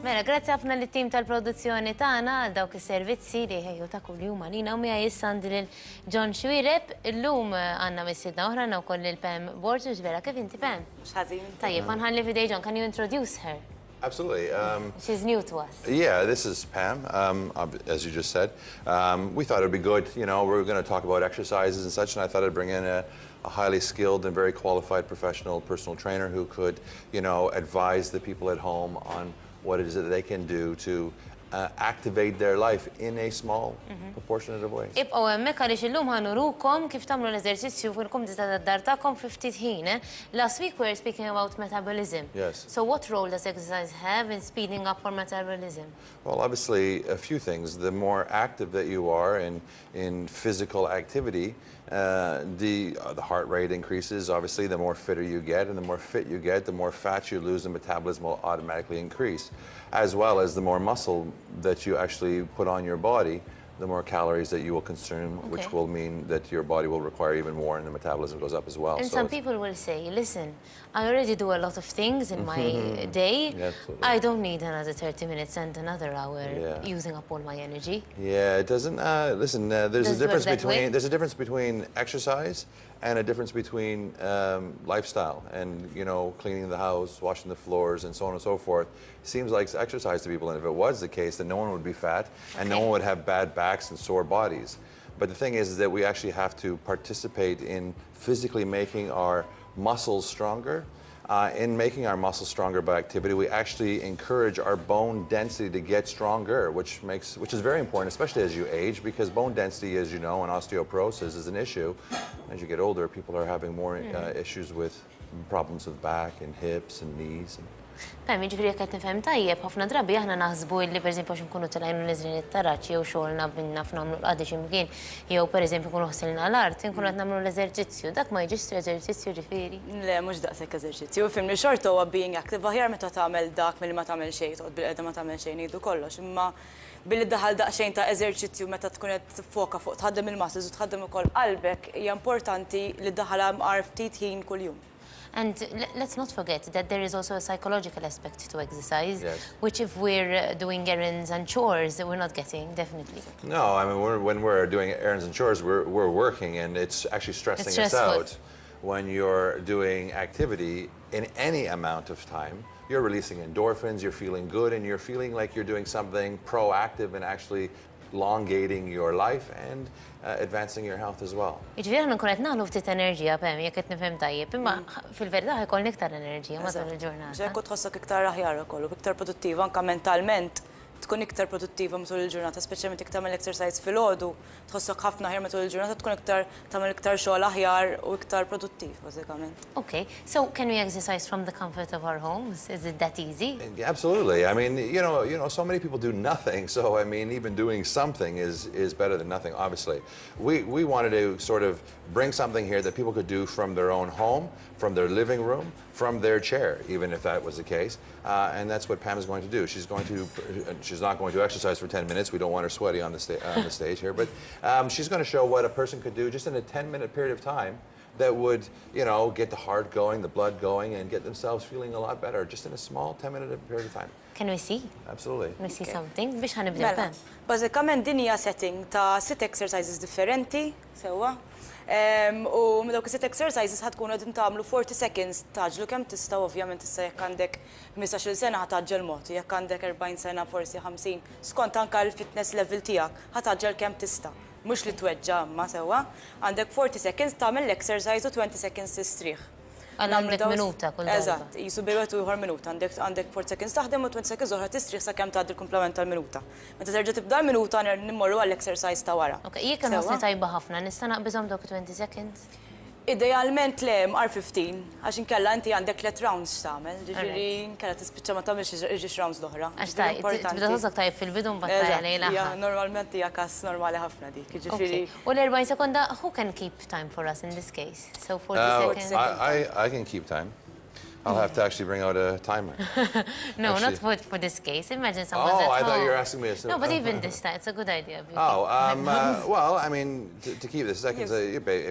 Mela, grazzi ħafna li tim tal-produzzjoni tagħna għal dawk is-servizzi li ħejju ta' kuljum għalina u miegħi issandi lil John Xuereb. Illum għandna missiedna oħra għandna wkoll il-Pam Borg, vera kif inti Pam? Mhux ħażin. Tajjeb, ħanħalli fidej John, can you introduce her? Absolutely. She's new to us. Yeah, this is Pam, as you just said. We thought it'd be good, you know, we're going to talk about exercises and such, and I thought I'd bring in a highly skilled and very qualified professional personal trainer who could, you know, advise the people at home on what it is that they can do to activate their life in a small, proportionate of ways. Ibqgħu hemmhekk għaliex illum ħanurukom kif tagħmlu l-eżerċizzju fil-kumdita tad-dar tagħkom fi ftit ħin. Last week we were speaking about metabolism. Yes. So what role does exercise have in speeding up our metabolism? Well, obviously, a few things. The more active that you are in physical activity, the heart rate increases, obviously, the more fitter you get, and the more fit you get, the more fat you lose, and metabolism will automatically increase, as well as the more muscle that you actually put on your body, the more calories that you will consume, which will mean that your body will require even more and the metabolism goes up as well. And some people will say, listen, I already do a lot of things in my day. Yeah, absolutely. I don't need another 30 minutes and another hour using up all my energy. Yeah, it doesn't, listen, there's a difference between exercise and a difference between lifestyle and, you know, cleaning the house, washing the floors, and so on and so forth. Seems like exercise to people, and if it was the case, then no one would be fat, and no one would have bad backs and sore bodies. But the thing is that we actually have to participate in physically making our muscles stronger. In making our muscles stronger by activity, we actually encourage our bone density to get stronger, which is very important, especially as you age, because bone density, as you know, and osteoporosis is an issue. As you get older, people are having more issues with problems with back and hips and knees. Pam, ġifiri jekk qed nifhem tajjeb, ħafna drabi aħna naħsbu li pereżempju għax nkunu tilgħinu niżrin it-taraċ jew xogħolna binna f'nagħmlu l-qagħdi x'imkien, jew pereżempju nkunu ħsilna l-art, nkunu qed nagħmlu l-eżerċizzju. Dak ma jiġix eżerċizzju ġifieri. Le, mhux daqshekk eżerċizzju. Fimni xorta huwa being active aħjar meta tagħmel dak milli ma tagħmel xejn, toqgħod bil-qiegħda ma tagħmel xejn jgħidu kollox. Imma billi ddaħħal daqsxejn ta' eżerċizzju meta tkun qed tiffoka fuq tħaddem il-muscles u tħaddem ukoll qalbek, hija importanti li ddaħħalha mqar ftit ħin kuljum. And let's not forget that there is also a psychological aspect to exercise, which if we're doing errands and chores, we're not getting, definitely. No, I mean, when we're doing errands and chores, we're working, and it's actually stressing us out. When you're doing activity in any amount of time, you're releasing endorphins, you're feeling good, and you're feeling like you're doing something proactive and actually elongating your life and advancing your health as well. Iġifieri aħna nkun qed nagħmlu ftit enerġija Pam, jekk qed nifhem tajjeb, imma fil-verità ħajkollna iktar enerġija matul il-ġurnata. Ġekk tħossok iktar aħjar ukoll u iktar produttiva anke mentalment. Tkun iktar produttiva matul il-ġurnata, speċjalment jekk tagħmel exercise fil-għodu, tħossok ħafna aħjar matul il-ġurnata, tkun iktar tagħmel iktar xogħol aħjar u iktar produttiv, bażikament. Okay, so can we exercise from the comfort of our homes? Is it that easy? Absolutely. I mean, you know, so many people do nothing, so I mean, even doing something is better than nothing, obviously. We wanted to sort of bring something here that people could do from their own home, from their living room, from their chair, even if that was the case. And that's what Pam is going to do. She's not going to exercise for 10 minutes. We don't want her sweaty on the stage here. But she's going to show what a person could do just in a 10-minute period of time that would, you know, get the heart going, the blood going, and get themselves feeling a lot better, just in a small 10-minute period of time. Can we see? Absolutely. Can we see something? Biex ħanibda Pam. Bażikament din hija setting ta' 6 exercises differenti, sewwa. U dawk is-6 exercises ħadkunu qegħdin tagħmlu 40 seconds taġlu kemm tista' ovvjament issa jekk għandek 15-il sena ħataġġel mod, jekk għandek 40 sena forsi 50, skont anke l-fitness level tiegħek ħataġġel kemm tista'. Mhux li tweġġa' ma sewwa, għandek 40 seconds tagħmel l-exercise u 20 seconds tistrieħ. Għandek minuta kull darba. Eżatt, jisu bejwet u ieħor minuta, għandek 40 seconds taħdem u 20 seconds oħra tistrieħ sakemm tgħaddi l-komplement tal-minuta. Meta terġa' tibda l-minuta nimmorru għall-exercise ta' wara. Okay, jekk nħossni tajba ħafna, nista' naqbiżhom dawk 20 seconds? Idealment le mqar 15, għax inkella inti għandek 3 rounds tagħmel, ġifieri inkella tispiċċa ma tagħmilx iġix rounds l-oħra. Għax tibda tħossok tajjeb fil-bidu mbagħad lejla. Normalment hija każ normali ħafna dik, ġifieri. U l-40 sekonda, who can keep time for us in this case? So 40 seconds. I can keep time. I'll have to actually bring out a timer. No, Actually- not for this case. Imagine someone's Oh, at I thought you were home. asking me a No, but even this time, it's a good idea. Oh, well, I mean, to keep the seconds,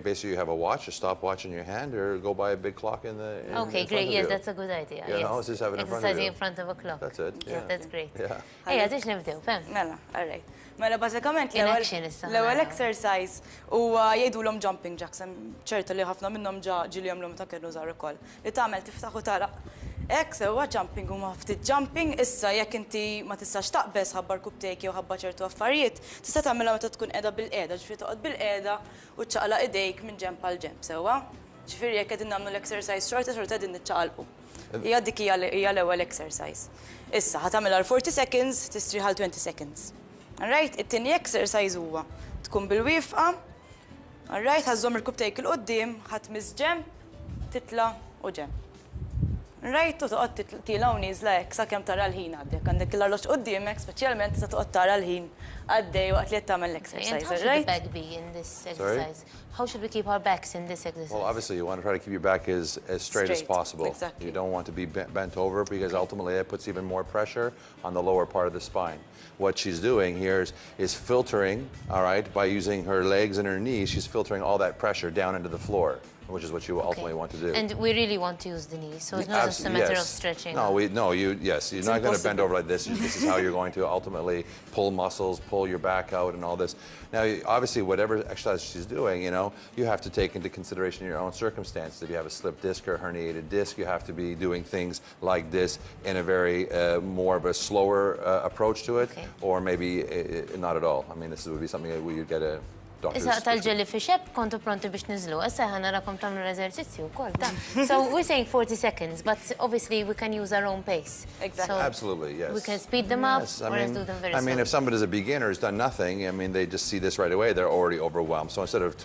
basically you have a watch, a stopwatch in your hand, or go buy a big clock in the in Okay, front great. of Yes, you. that's a good idea. You know, Yes. just have it in front of Exercising you. in front of a clock. That's it. Yeah. That's great. Yeah. Hey, għadix nibdew, fem? Mela, all right. Mela, bażikament In action issa l-ewwel ħana. exercise huwa jgħidulhom jumping jacks, ċerta li ħafna minnhom ġili jagħmluhom ta' kienu żgħar ukoll. Li tagħmel tiftaħ u tara. Hekk sewwa jumping huma ftit jumping, issa jekk inti ma tistax taqbeż ħabbar kubtejk jew ħabba ċertu affarijiet, tista' tagħmilha meta tkun qiegħda bil-qiegħda, ġifieri toqgħod bil-qiegħda u tċaqlaq idejk minn ġemp għal ġemp sewwa. Ġifieri jekk qegħdin nagħmlu l-exercise xorta qegħdin niċċaqalqu. Hija dik hija l-ewwel exercise. Issa ħatamilha 40 seconds, tistriħal 20 seconds. Alright, it-tieni exercise huwa tkun bil-wifqa. Alright, ħażżomm il-kubtejk il-qoddim, ħatmiss ġemp, titla' u ġemp. Right, u toqgħod tila u nieżla hekk sakemm tara l-ħin għaddek. Għandek l-arloġġ quddiemek, speċjalment tista' toqgħod tara l-ħin għaddej waqt li qed tagħmel And l-exercise, how should the right? back be in this exercise? How should we keep our backs in this exercise? Well, obviously, you want to try to keep your back as straight as Straight, possible. exactly. You don't want to be bent over because ultimately that puts even more pressure on the lower part of the spine. What she's doing here is filtering, all right, by using her legs and her knees, she's filtering all that pressure down into the floor, which is what you ultimately want to do. And we really want to use the knees, so it's not just a matter of stretching. No, you're not going to bend impossible. over like this. This is how you're going to ultimately pull muscles, pull your back out, and all this. Now, obviously, whatever exercise she's doing, you know, you have to take into consideration your own circumstances. If you have a slipped disc or herniated disc, you have to be doing things like this in a very more of a slower approach to it, or maybe not at all. I mean, this would be something that we would get a doctor's. Issa tal-ġelli fi xeb kontu pronti biex nizlu. Issa ħana rakom tamlu l-eżerċizzju wkoll ta'. So we're saying 40 seconds, but obviously we can use our own pace. Exactly. So Absolutely, yes. we can speed them up Yes, or let's do them very I mean, slowly. if somebody's a beginner who's done nothing, I mean, they just see this right away, they're already overwhelmed. So instead of,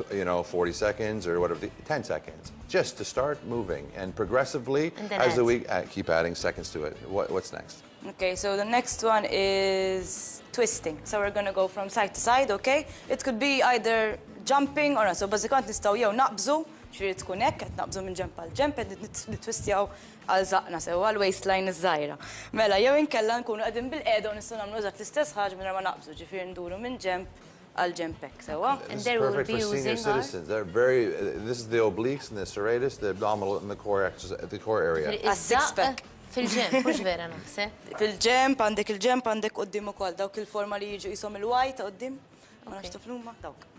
40 seconds or whatever, 10 seconds, just to start moving. And progressively, And then as the add. week, keep adding seconds to it. What's next? Okay, so the next one is twisting. So we're going to go from side to side, okay? It could be either jumping or not. So bażikament nistgħu jew naqbżu, ġifieri tkun hekk qed naqbżu minn ġemp għal ġemp qed nitwistjaw għal żaqna sewwa l-waistline iż-żgħira. Mela jew inkella nkunu qegħdin bil-qiegħda u nistgħu nagħmlu eżatt l-istess ħaġa mingħajr ma naqbżu, ġifieri nduru minn ġemp għal ġemp hekk sewwa. And This there is we will perfect be for senior using our- citizens. They're very. This is the obliques and the serratus, the abdominal and the core area. Għas-six pack. Fil-ġem, mhux vera naħseb. Fil-ġemp għandek qudiem ukoll dawk il-forma li jiġu qishom il-white ta' qudiem. Ma nafx taf huma dawk.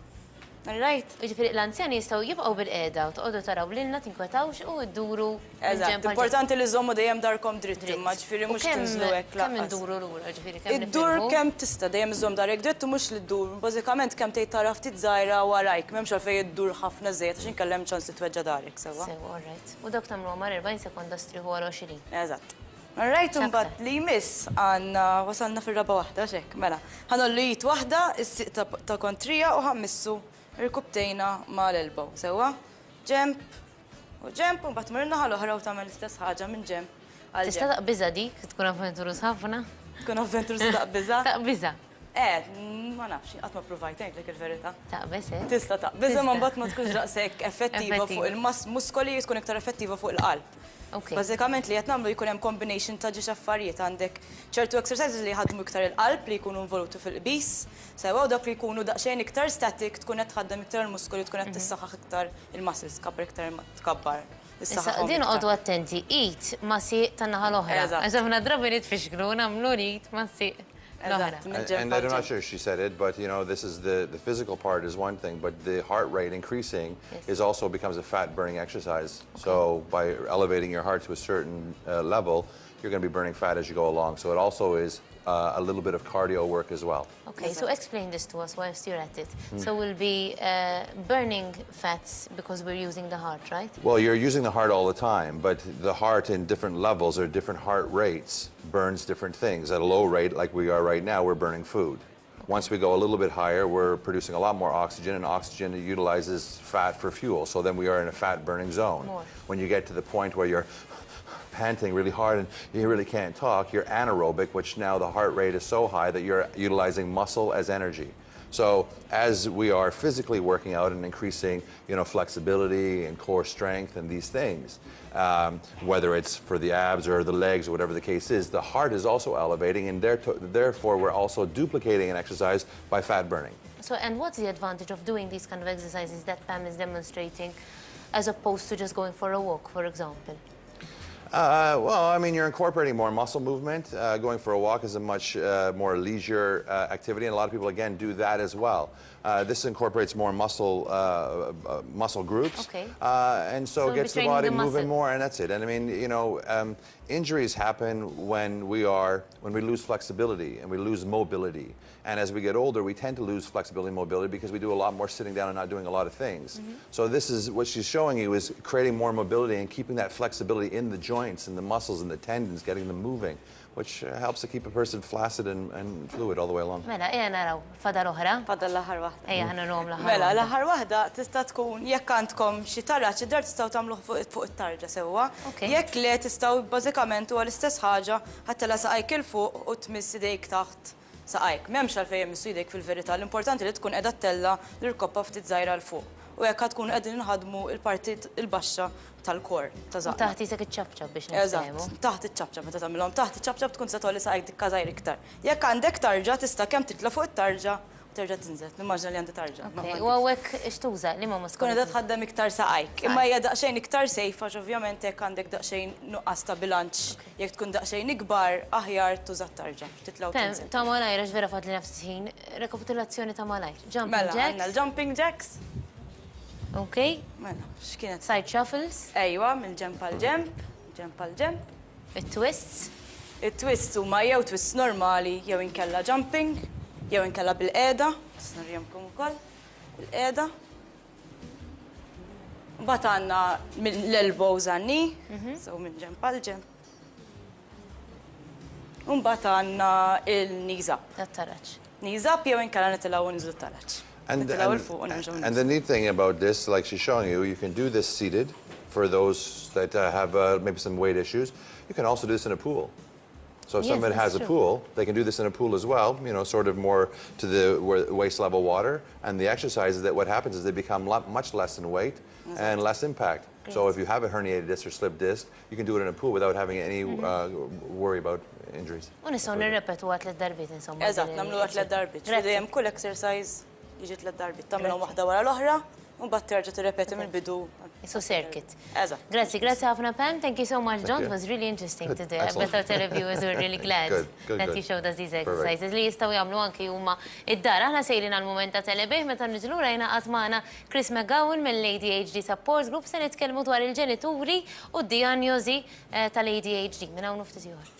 Right. Ġifieri l-anzjani jistgħu jibqgħu bil-qiegħda u toqgħodu taraw lilna tinkwetawx u dduru Eżatt, importanti li żommu dejjem darkom dritt imma ġifieri mhux tinżlu hekk Kemm laqqas. induru lura, ġifieri kemm Id-dur nifhimhu. kemm tista' dejjem iżomm darek dritt u mhux li ddur. Bażikament kemm tgħid tara ftit żgħira warajk, m'hemmx għalfejn iddur ħafna żejjed għax inkellem ċans li tweġġa' darek sewwa. Sew, all right. U dak tagħmlu mar 40 sekonda striħu għal 20. Eżatt. Alright, imbagħad li jmiss għandna wasalna fir-raba waħda x'hekk, mela. Ħanollu jid waħda, is-siq ta' kontrija u ħammissu irkubtejna mal-elbow. Sewwa, ġemp u ġemp u mbagħad mirna ħal-oħra u tagħmel l-istess ħaġa minn ġemp għal Tista' ġemp. taqbiża dik, tkun avventurus ħafna. Tkun avventur se taqbiża? Taqbiża. Ma nafx, qatt ma provajt ngħidlek il-verità. Taqbeż, eh? Tista' taqbiża ma Tista'. mbagħad ma tkunx daqshekk effettiva fuq il-muskoli tkun iktar effettiva fuq il-qalb. Okay. Bażikament li qed nagħmlu jkun hemm combination ta' ġiex affarijiet għandek ċertu exercises li jħadmu iktar il-qalb li jkunu involuti fil-qbis, sewa u dak li jkunu daqsxejn iktar static tkun qed tħaddem iktar il-muskoli tkun qed tissaħħaħ iktar il-muscles, kabbar iktar tkabbar. Issa, din għodu attenti, eat ma siq tan-naħa l-oħra. Eżatt. Għaxafna drabi nitfixklu, namlu rit ma siq l-oħra. Eżatt, minn And ġemp I'm għal not ġemp. sure she said it, but this is the physical part is one thing, but the heart rate increasing is also becomes a fat burning exercise. So by elevating your heart to a certain level, you're going to be burning fat as you go along. So it also is a little bit of cardio work as well. Okay, so explain this to us whilst you're at it. So we'll be burning fats because we're using the heart, right? Well, you're using the heart all the time, but the heart in different levels or different heart rates burns different things. At a low rate, like we are right now, we're burning food. Once we go a little bit higher, we're producing a lot more oxygen, and oxygen utilizes fat for fuel. So then we are in a fat burning zone. More. When you get to the point where you're panting really hard and you really can't talk, you're anaerobic, which now the heart rate is so high that you're utilizing muscle as energy. So as we are physically working out and increasing, flexibility and core strength and these things, whether it's for the abs or the legs or whatever the case is, the heart is also elevating, and therefore we're also duplicating an exercise by fat burning. So, and what's the advantage of doing these kind of exercises that Pam is demonstrating as opposed to just going for a walk, for example? Well, I mean, you're incorporating more muscle movement. Going for a walk is a much more leisure activity, and a lot of people, again, do that as well. This incorporates more muscle groups, okay. And so gets the body moving more, and that's it. And I mean, injuries happen when we lose flexibility and we lose mobility. And as we get older, we tend to lose flexibility and mobility because we do a lot more sitting down and not doing a lot of things. So this is what she's showing you, is creating more mobility and keeping that flexibility in the joints and the muscles and the tendons, getting them moving, which helps to keep a person flaccid and fluid all the way along. Mela, naraw, fadal oħra? Fadal l-aħħar waħda. Ħana nagħmlu l-aħħar. Mela, l-aħħar waħda tista' tkun jekk għandkom xi tarraċ id-dar tistgħu tagħmluh fuq it-tarġa sewwa. Jekk le tistgħu bażikament huwa l-istess ħaġa ħadd saqajk il fuq u tmiss idejk taħt saqajk. M'hemmx għalfejn jmissu jdejk fil-verità, l-importanti li tkun qiegħda tella l-irkoppa ftit żgħira l fuq. U jekk tkun qegħdin inħadmu il-partit il-baxxa tal-kor ta' żaqna. Taħt isek iċ-ċabċab biex nifhmu. Eżatt, taħt iċ-ċabċab meta tagħmilhom taħt iċ-ċabċab tkun se tolli saqajk dikka żgħir iktar. Jekk għandek tarġa tista' kemm titla' fuq it-tarġa terġa' tinżel. Nimmaġna li għandi tarġa. U hawnhekk x'tuża li ma tkun qiegħda tħaddem iktar saqajk. Imma hija daqsxejn iktar sejfa ovvjament jekk għandek daqsxejn nuqqas ta' bilanċ. Jekk tkun daqsxejn ikbar aħjar tuża t-tarġa. Titla' u tinżel. Ta' malajr għax vera fadli nafsi ħin, rekapitulazzjoni ta' malajr. Jumping jacks. Mela, għandna l-jumping jacks. Okay. Mela, x'kienet? Side shuffles. Ejwa, mill-ġemp għal ġemp, ġemp għal ġemp. It-twists. It-twists huma jew twists normali, jew inkella jumping, jew inkella bil-qiegħda, snarjemkom ukoll, bil-qiegħda. Mbagħad għandna l-elbows għan-knee, sew minn ġemp għal ġemp. U mbagħad għandna il-knees up. Tat-taraċ. Knees up jew inkella nitilgħu niżlu t-taraċ. And the neat thing about this, like she's showing you, you can do this seated for those that have maybe some weight issues. You can also do this in a pool. So if somebody has a pool, they can do this in a pool as well, sort of more to the waist level water. And the exercise is that what happens is they become much less in weight and less impact. So if you have a herniated disc or slipped disc, you can do it in a pool without having any worry about injuries. Unisaw nirrepetu għat l-darbit insomma. Eżatt, namlu għat l-darbit. Dejjem kull exercise jiġi l-darbit. Tamilhom waħda wara l-oħra, u mbagħad terġa' tirrepeti mill-bidu. So circuit. Eżatt. Grazzi ħafna Pam. Thank you so much, John. It was really interesting today. I bet our televiewers were really glad that you showed us these exercises li jistgħu jagħmlu anke huma id-dar. Aħna sejrin għall-mument ta' telebejh meta niġlu rajna qatt magħna Chris McGowan mill-ADHD Support Group se nitkellmu dwar il-ġenituri u d-dijanjosi tal-ADHD minn hawn ftit ieħor.